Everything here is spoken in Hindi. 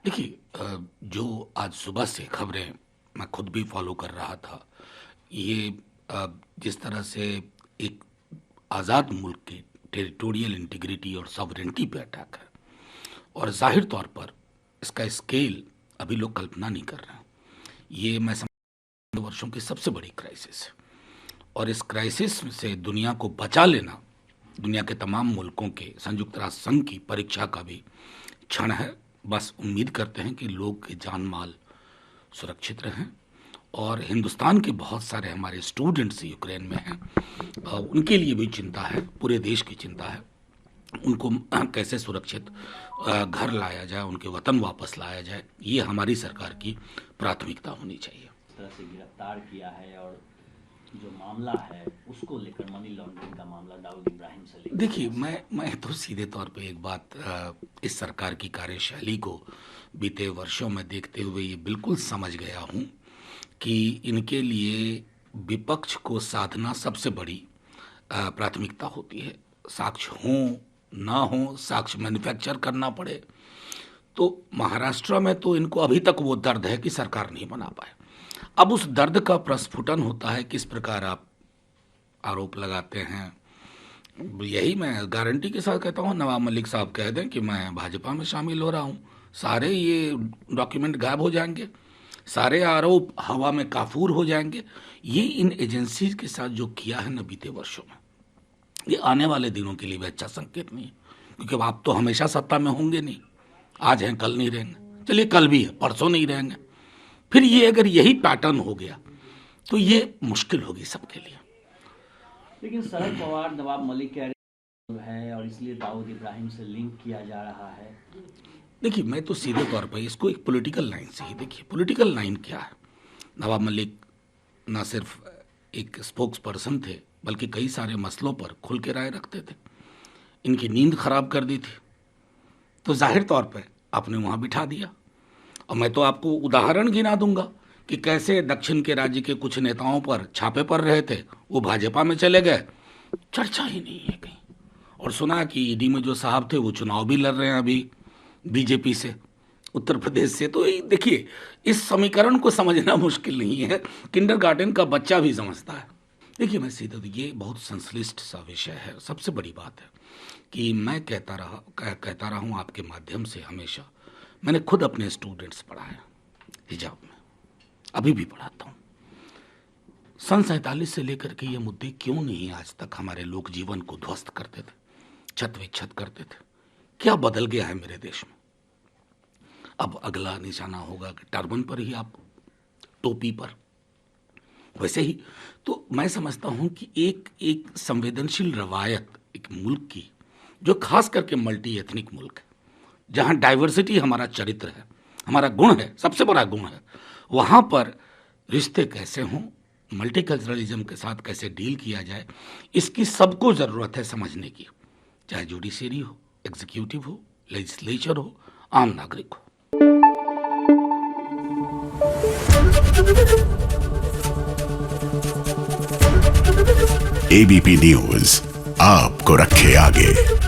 देखिए जो आज सुबह से खबरें मैं खुद भी फॉलो कर रहा था, ये जिस तरह से एक आज़ाद मुल्क की टेरिटोरियल इंटीग्रिटी और सॉवरेनिटी पे अटैक है, और जाहिर तौर पर इसका स्केल अभी लोग कल्पना नहीं कर रहे हैं। ये मैं समझ वर्षों की सबसे बड़ी क्राइसिस है, और इस क्राइसिस से दुनिया को बचा लेना दुनिया के तमाम मुल्कों के संयुक्त राष्ट्र संघ की परीक्षा का भी क्षण है। बस उम्मीद करते हैं कि लोग के जान माल सुरक्षित रहें, और हिंदुस्तान के बहुत सारे हमारे स्टूडेंट्स यूक्रेन में हैं, उनके लिए भी चिंता है, पूरे देश की चिंता है। उनको कैसे सुरक्षित घर लाया जाए, उनके वतन वापस लाया जाए, ये हमारी सरकार की प्राथमिकता होनी चाहिए। इस तरह से गिरफ्तार किया है, और जो मामला है उसको लेकर मनी लॉन्ड्रिंग का मामला दाऊद इब्राहिम से लेकर, देखिए मैं तो सीधे तौर पे एक बात इस सरकार की कार्यशैली को बीते वर्षों में देखते हुए ये बिल्कुल समझ गया हूँ कि इनके लिए विपक्ष को साधना सबसे बड़ी प्राथमिकता होती है। साक्ष्य हों ना हो, साक्ष्य मैन्युफैक्चर करना पड़े। तो महाराष्ट्र में तो इनको अभी तक वो दर्द है कि सरकार नहीं बना पाए। अब उस दर्द का प्रस्फुटन होता है, किस प्रकार आप आरोप लगाते हैं। यही मैं गारंटी के साथ कहता हूँ, नवाब मलिक साहब कह दें कि मैं भाजपा में शामिल हो रहा हूँ, सारे ये डॉक्यूमेंट गायब हो जाएंगे, सारे आरोप हवा में काफूर हो जाएंगे। ये इन एजेंसीज के साथ जो किया है न बीते वर्षों में, ये आने वाले दिनों के लिए भी अच्छा संकेत नहीं है, क्योंकि आप तो हमेशा सत्ता में होंगे नहीं। आज हैं कल नहीं रहेंगे, चलिए कल भी है परसों नहीं रहेंगे। फिर ये अगर यही पैटर्न हो गया तो ये मुश्किल होगी सबके लिए। लेकिन शरद पवार नवाब मलिक कह रहे हैं और इसलिए दाऊद इब्राहिम से लिंक किया जा रहा है। देखिए मैं तो सीधे तौर पर इसको एक पॉलिटिकल लाइन से ही देखिए। पॉलिटिकल लाइन क्या है? नवाब मलिक ना सिर्फ एक स्पोक्स पर्सन थे, बल्कि कई सारे मसलों पर खुल के राय रखते थे। इनकी नींद खराब कर दी थी, तो जाहिर तौर पर आपने वहाँ बिठा दिया। और मैं तो आपको उदाहरण गिना दूंगा कि कैसे दक्षिण के राज्य के कुछ नेताओं पर छापे पड़ रहे थे, वो भाजपा में चले गए, चर्चा ही नहीं है कहीं। और सुना कि ईडी में जो साहब थे वो चुनाव भी लड़ रहे हैं अभी बीजेपी से, उत्तर प्रदेश से। तो देखिए इस समीकरण को समझना मुश्किल नहीं है, किंडरगार्टन का बच्चा भी समझता है। देखिए मैं सीधा, ये बहुत संश्लिष्ट सा विषय है। सबसे बड़ी बात है कि मैं कहता रहा हूँ आपके माध्यम से हमेशा, मैंने खुद अपने स्टूडेंट्स पढ़ाया हिजाब में, अभी भी पढ़ाता हूँ। सन 47 से लेकर के ये मुद्दे क्यों नहीं आज तक हमारे लोक जीवन को ध्वस्त करते थे, छत विच्छत करते थे? क्या बदल गया है मेरे देश में? अब अगला निशाना होगा कि टर्बन पर ही, आप टोपी पर, वैसे ही। तो मैं समझता हूं कि एक संवेदनशील रवायत एक मुल्क की, जो खास करके मल्टी एथनिक मुल्क है, जहां डाइवर्सिटी हमारा चरित्र है, हमारा गुण है, सबसे बड़ा गुण है, वहां पर रिश्ते कैसे हों, मल्टीकल्चरलिज्म के साथ कैसे डील किया जाए, इसकी सबको ज़रूरत है समझने की। चाहे जुडिशरी हो, एग्जीक्यूटिव हो, लेजिस्लेचर हो, आम नागरिक हो। एबीपी न्यूज आपको रखे आगे।